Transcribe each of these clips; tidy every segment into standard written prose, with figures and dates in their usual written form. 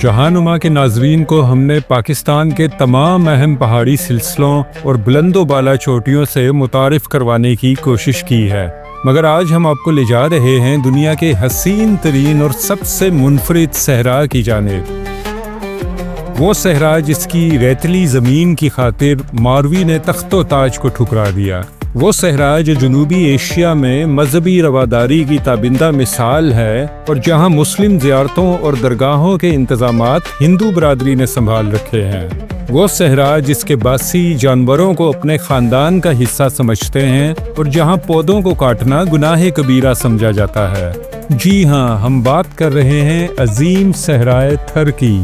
جہانما کے ناظرین کو ہم نے پاکستان کے تمام اہم پہاڑی سلسلوں اور بلند و بالا چوٹیوں سے متعارف کروانے کی کوشش کی ہے، مگر آج ہم آپ کو لے جا رہے ہیں دنیا کے حسین ترین اور سب سے منفرد صحرا کی جانب۔ وہ صحرا جس کی ریتلی زمین کی خاطر ماروی نے تخت و تاج کو ٹھکرا دیا، وہ صحرا جو جنوبی ایشیا میں مذہبی رواداری کی تابندہ مثال ہے اور جہاں مسلم زیارتوں اور درگاہوں کے انتظامات ہندو برادری نے سنبھال رکھے ہیں، وہ صحرا جس کے باسی جانوروں کو اپنے خاندان کا حصہ سمجھتے ہیں اور جہاں پودوں کو کاٹنا گناہ کبیرہ سمجھا جاتا ہے۔ جی ہاں، ہم بات کر رہے ہیں عظیم صحرائے تھر کی۔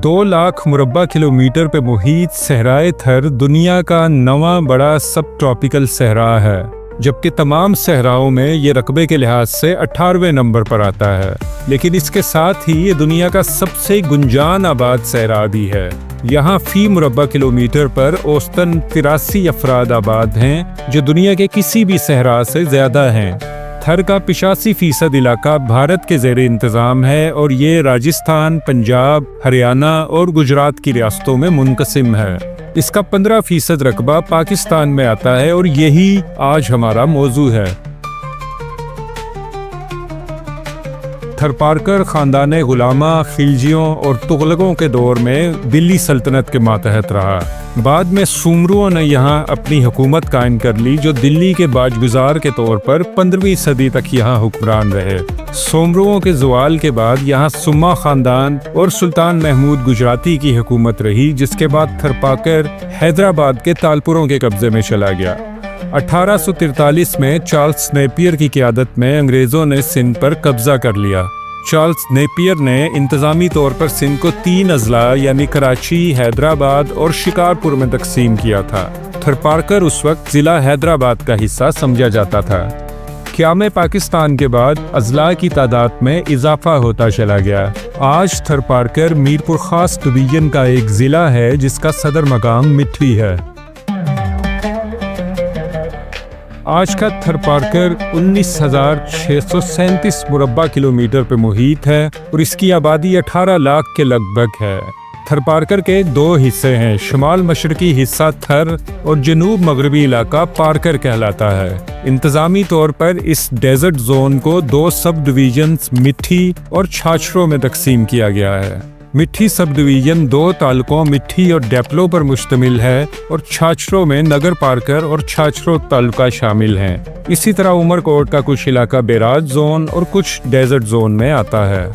2 لاکھ مربع کلومیٹر پہ محیط صحرائے تھر دنیا کا 9واں بڑا سب ٹراپیکل صحرا ہے، جبکہ تمام صحراؤں میں یہ رقبے کے لحاظ سے 18ویں نمبر پر آتا ہے، لیکن اس کے ساتھ ہی یہ دنیا کا سب سے گنجان آباد صحرا بھی ہے۔ یہاں فی مربع کلومیٹر پر اوسطاً 83 افراد آباد ہیں، جو دنیا کے کسی بھی صحرا سے زیادہ ہیں۔ تھر کا 85% علاقہ بھارت کے زیر انتظام ہے اور یہ راجستھان، پنجاب، ہریانہ اور گجرات کی ریاستوں میں منقسم ہے۔ اس کا 15% رقبہ پاکستان میں آتا ہے اور یہی آج ہمارا موضوع ہے۔ تھرپارکر خاندان غلامہ، خلجیوں اور تغلقوں کے دور میں دلی سلطنت کے ماتحت رہا۔ بعد میں سومروؤں نے یہاں اپنی حکومت قائم کر لی، جو دلی کے باجگزار کے طور پر 15ویں صدی تک یہاں حکمران رہے۔ سومروؤں کے زوال کے بعد یہاں سما خاندان اور سلطان محمود گجراتی کی حکومت رہی، جس کے بعد تھرپارکر حیدرآباد کے تالپوروں کے قبضے میں چلا گیا۔ 1843 میں چارلس نیپیر کی قیادت میں انگریزوں نے سندھ پر قبضہ کر لیا۔ چارلس نیپیر نے انتظامی طور پر سندھ کو 3 اضلاع یعنی کراچی، حیدرآباد اور شکارپور میں تقسیم کیا تھا۔ تھرپارکر اس وقت ضلع حیدرآباد کا حصہ سمجھا جاتا تھا۔ قیام پاکستان کے بعد اضلاع کی تعداد میں اضافہ ہوتا چلا گیا۔ آج تھرپارکر میرپور خاص ڈویژن کا ایک ضلع ہے، جس کا صدر مقام مٹھی ہے۔ آج کا تھرپارکر 19,637 مربع کلومیٹر پہ محیط ہے اور اس کی آبادی 18 لاکھ کے لگ بھگ ہے۔ تھرپارکر کے 2 حصے ہیں، شمال مشرقی حصہ تھر اور جنوب مغربی علاقہ پارکر کہلاتا ہے۔ انتظامی طور پر اس ڈیزرٹ زون کو 2 سب ڈویژنز مٹھی اور چھاچھروں میں تقسیم کیا گیا ہے۔ مٹھی سب ڈویژن 2 تعلقوں مٹھی اور ڈیپلو پر مشتمل ہے اور چھاچھروں میں نگر پارکر اور چھاچھروں تعلقہ شامل ہیں۔ اسی طرح عمر کوٹ کا کچھ علاقہ بیراج زون اور کچھ ڈیزرٹ زون میں آتا ہے۔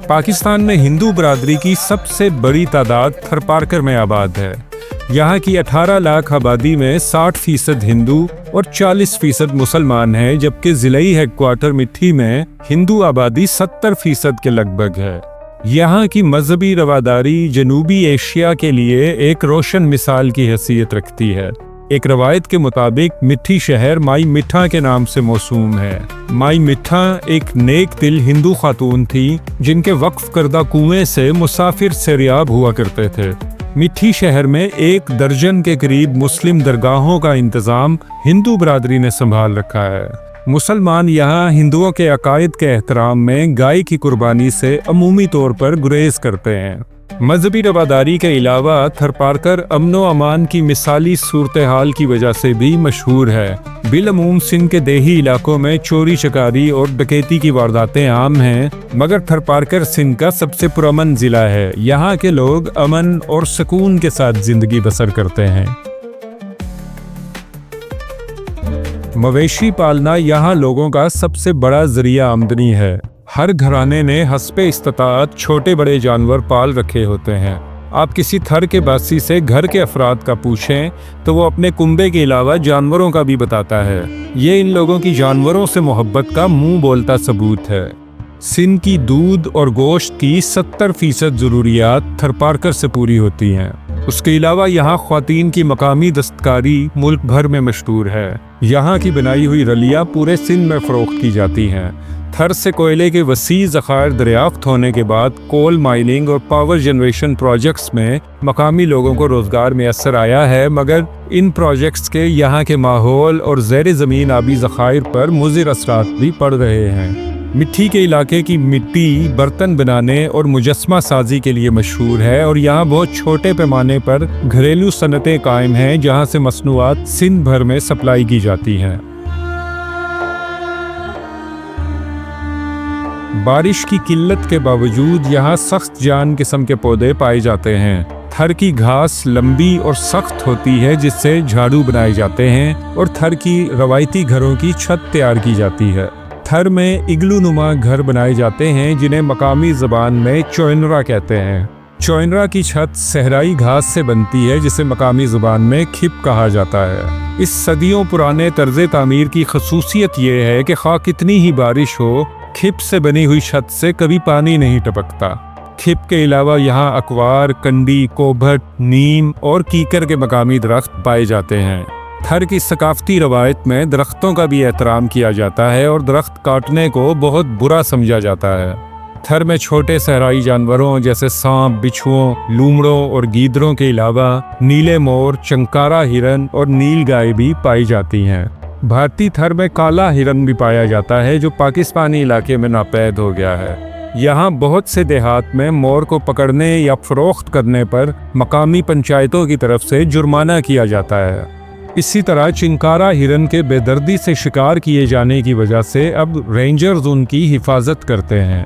پاکستان میں ہندو برادری کی سب سے بڑی تعداد تھرپارکر میں آباد ہے۔ یہاں کی 18 لاکھ آبادی میں 60% ہندو اور 40% مسلمان ہیں، جبکہ ضلعی ہیڈ کوارٹر مٹھی میں ہندو آبادی 70% کے لگ بھگ ہے۔ یہاں کی مذہبی رواداری جنوبی ایشیا کے لیے ایک روشن مثال کی حیثیت رکھتی ہے۔ ایک روایت کے مطابق مٹھی شہر مائی مٹھا کے نام سے موسوم ہے۔ مائی مٹھا ایک نیک دل ہندو خاتون تھی، جن کے وقف کردہ کنویں سے مسافر سیریاب ہوا کرتے تھے۔ مٹھی شہر میں 1 درجن کے قریب مسلم درگاہوں کا انتظام ہندو برادری نے سنبھال رکھا ہے۔ مسلمان یہاں ہندوؤں کے عقائد کے احترام میں گائے کی قربانی سے عمومی طور پر گریز کرتے ہیں۔ مذہبی رواداری کے علاوہ تھرپارکر امن و امان کی مثالی صورتحال کی وجہ سے بھی مشہور ہے۔ بالعموم سندھ کے دیہی علاقوں میں چوری چکاری اور ڈکیتی کی وارداتیں عام ہیں، مگر تھرپارکر سندھ کا سب سے پرامن ضلع ہے۔ یہاں کے لوگ امن اور سکون کے ساتھ زندگی بسر کرتے ہیں۔ مویشی پالنا یہاں لوگوں کا سب سے بڑا ذریعہ آمدنی ہے۔ ہر گھرانے نے حسب استطاعت چھوٹے بڑے جانور پال رکھے ہوتے ہیں۔ آپ کسی تھر کے باسی سے گھر کے افراد کا پوچھیں تو وہ اپنے کنبے کے علاوہ جانوروں کا بھی بتاتا ہے۔ یہ ان لوگوں کی جانوروں سے محبت کا منہ بولتا ثبوت ہے۔ سندھ کی دودھ اور گوشت کی 70% ضروریات تھرپارکر سے پوری ہوتی ہیں۔ اس کے علاوہ یہاں خواتین کی مقامی دستکاری ملک بھر میں مشہور ہے۔ یہاں کی بنائی ہوئی رلیاں پورے سندھ میں فروخت کی جاتی ہیں۔ थर से कोयले के वसी ज़खायर दरियाफ्त होने के बाद कोल माइनिंग और पावर जनरेशन प्रोजेक्ट्स में मकामी लोगों को रोज़गार मैसर आया है, मगर इन प्रोजेक्ट्स के यहाँ के माहौल और ज़ेर ज़मीन आबी ज़खायर पर मुज़िर असरात भी पड़ रहे हैं। मिट्टी के इलाके की मिट्टी बर्तन बनाने और मुजस्मा साजी के लिए मशहूर है और यहाँ बहुत छोटे पैमाने पर घरेलू सनतें कायम हैं, जहाँ से मसनूआत सिंध भर में सप्लाई की जाती हैं। बारिश की किल्लत के बावजूद यहाँ सख्त जान किस्म के पौधे पाए जाते हैं। थर की घास लंबी और सख्त होती है, जिससे झाड़ू बनाए जाते हैं और थर की रवायती घरों की छत तैयार की जाती है। थर में इग्लू नुमा घर बनाए जाते हैं, जिन्हें मकामी ज़बान में चोइनरा कहते हैं। चोइनरा की छत सहराई घास से बनती है, जिसे मकामी ज़बान में खिप कहा जाता है। इस सदियों पुराने तर्ज़े तामीर की खसूसियत ये है कि खा कितनी ही बारिश हो, खिप से बनी हुई छत से कभी पानी नहीं टपकता। खिप के अलावा यहाँ अकवार, कंडी, कोभट, नीम और कीकर के मकामी दरख्त पाए जाते हैं। थर की सकाफती रवायत में दरख्तों का भी एहतराम किया जाता है और दरख्त काटने को बहुत बुरा समझा जाता है। थर में छोटे सहराई जानवरों जैसे सांप, बिच्छुओं, लूमड़ों और गीदड़ों के अलावा नीले मोर, चंकारा हिरन और नील गाय भी पाई जाती हैं। भारतीय थर में काला हिरन भी पाया जाता है, जो पाकिस्तानी इलाके में नापैद हो गया है। यहाँ बहुत से देहात में मोर को पकड़ने या फरोख्त करने पर मकामी पंचायतों की तरफ से जुर्माना किया जाता है। इसी तरह चिंकारा हिरन के बेदर्दी से शिकार किए जाने की वजह से अब रेंजर्स उनकी हिफाजत करते हैं।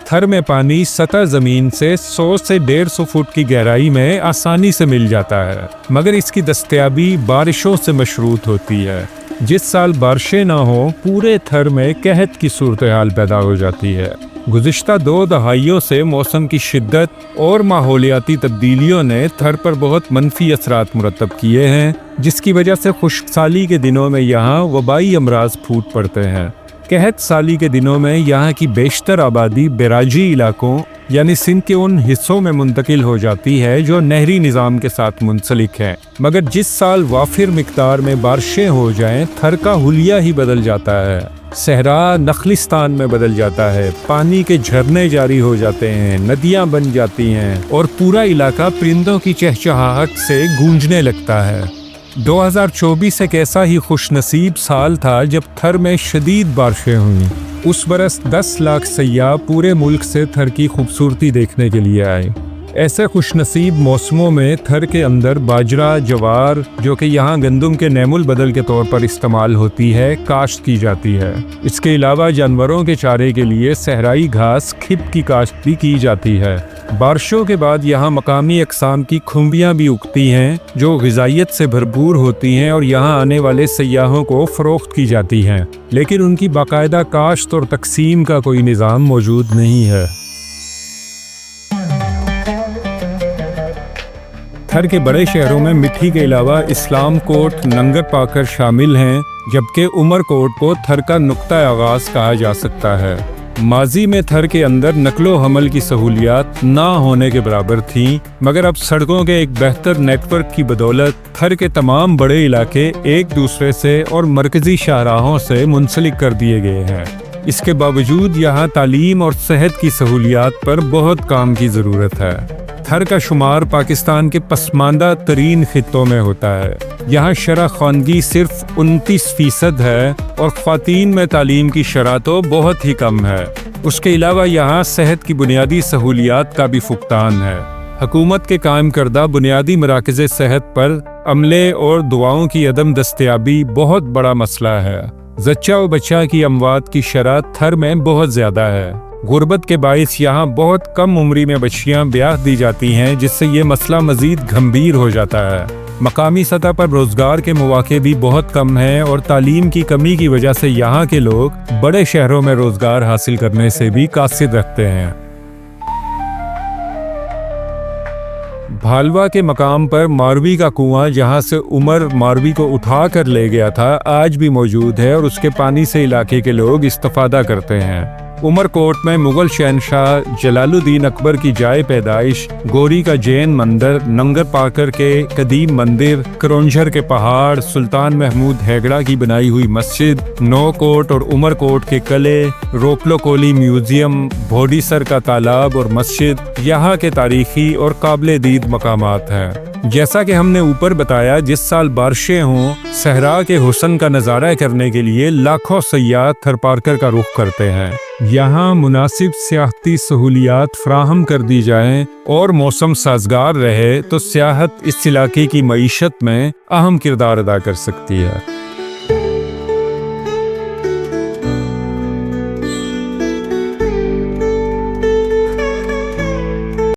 थर में पानी सतह ज़मीन से 100 से 150 फुट की गहराई में आसानी से मिल जाता है, मगर इसकी दस्तयाबी बारिशों से मशरूत होती है। जिस साल बारिशें ना हो, पूरे थर में कहत की सूरत हाल पैदा हो जाती है। गुज़िश्ता 2 दहाइयों से मौसम की शिद्दत और माहौलियाती तब्दीलियों ने थर पर बहुत मनफी असरात मुरतब किए हैं, जिसकी वजह से खुश्क साली के दिनों में यहाँ वबाई अमराज फूट पड़ते हैं। कहत साली के दिनों में यहाँ की बेशतर आबादी बैराजी इलाकों यानी सिंध के उन हिस्सों में मुंतकिल हो जाती है जो नहरी निज़ाम के साथ मुंसलिक हैं। मगर जिस साल वाफिर मिकदार में बारिशें हो जाएं, थर का हुलिया ही बदल जाता है। सहरा नखलिस्तान में बदल जाता है, पानी के झरने जारी हो जाते हैं, नदियाँ बन जाती हैं और पूरा इलाका परिंदों की चहचहाहट से गूंजने लगता है। 2024 एक ऐसा ही खुशनसीब साल था जब थर में शदीद बारिशें हुईं। उस बरस 10 लाख सयाह पूरे मुल्क से थर की खूबसूरती देखने के लिए आए। ऐसे खुशनसीब मौसमों में थर के अंदर बाजरा, जवार, जो कि यहाँ गंदम के नेमुल बदल के तौर पर इस्तेमाल होती है, काश्त की जाती है। इसके अलावा जानवरों के चारे के लिए सहराई घास, खिप की काश्त भी की जाती है। बारिशों के बाद यहाँ मकामी अक़साम की खुम्बियाँ भी उगती हैं, जो ग़िज़ाइयत से भरपूर होती हैं और यहाँ आने वाले सयाहों को फ़रोख्त की जाती हैं, लेकिन उनकी बाकायदा काश्त और तकसीम का कोई निज़ाम मौजूद नहीं है। थर के बड़े शहरों में मिट्टी के अलावा इस्लाम कोट, नंगर पाकर शामिल हैं, जबकि उमर कोट को थर का नुक्ता आगाज़ कहा जा सकता है। माजी में थर के अंदर नकलो हमल की सहूलियात ना होने के बराबर थीं, मगर अब सड़कों के एक बेहतर नेटवर्क की बदौलत थर के तमाम बड़े इलाके एक दूसरे से और मरकज़ी शाहराहों से मुंसलिक कर दिए गए हैं। इसके बावजूद यहाँ तालीम और सेहत की सहूलियात पर बहुत काम की ज़रूरत है। थर का शुमार पाकिस्तान के पसमानदा तरीन खित्तों में होता है। यहाँ शरह ख़वानगी सिर्फ 29% है और ख़वातीन में तालीम की शरह तो बहुत ही कम है। उसके अलावा यहाँ सेहत की बुनियादी सहूलियात का भी फुकतान है। हुकूमत के कायम करदा बुनियादी मराकज़ सेहत पर अमले और दुआओं की अदम दस्तयाबी बहुत बड़ा मसला है। ज़च्चा व बच्चा की अमवात की शरह थर में बहुत ज़्यादा है। गुर्बत के बाइस यहाँ बहुत कम उम्री में बच्चियाँ ब्याह दी जाती हैं, जिससे ये मसला मज़ीद गंभीर हो जाता है। मकामी सतह पर रोज़गार के मौक़े भी बहुत कम हैं और तालीम की कमी की वजह से यहाँ के लोग बड़े शहरों में रोज़गार हासिल करने से भी कासिद रखते हैं। भालवा के मकाम पर मारवी का कुआं, जहाँ से उमर मारवी को उठा कर ले गया था, आज भी मौजूद है और उसके पानी से इलाके के लोग इस्तेफादा करते हैं। उमर कोट में मुगल शहनशाह जलालुद्दीन अकबर की जाए पैदाइश, गोरी का जैन मंदिर, नंगर पाकर के कदीम मंदिर, करौंझर के पहाड़, सुल्तान महमूद हैगड़ा की बनाई हुई मस्जिद, नौ कोट और उमर कोट के किले, रोपलो कोली म्यूजियम, भोडीसर का तालाब और मस्जिद यहाँ के तारीखी और काबिल दीद मकामात हैं। जैसा कि हमने ऊपर बताया, जिस साल बारिशें हों, सहरा के हुस्न का नज़ारा करने के लिए लाखों सयाह थरपारकर का रुख करते हैं। यहाँ मुनासिब सियाहती सहूलियात फ्राहम कर दी जाएं और मौसम साजगार रहे तो सियाहत इस इलाके की मईशत में अहम किरदार अदा कर सकती है।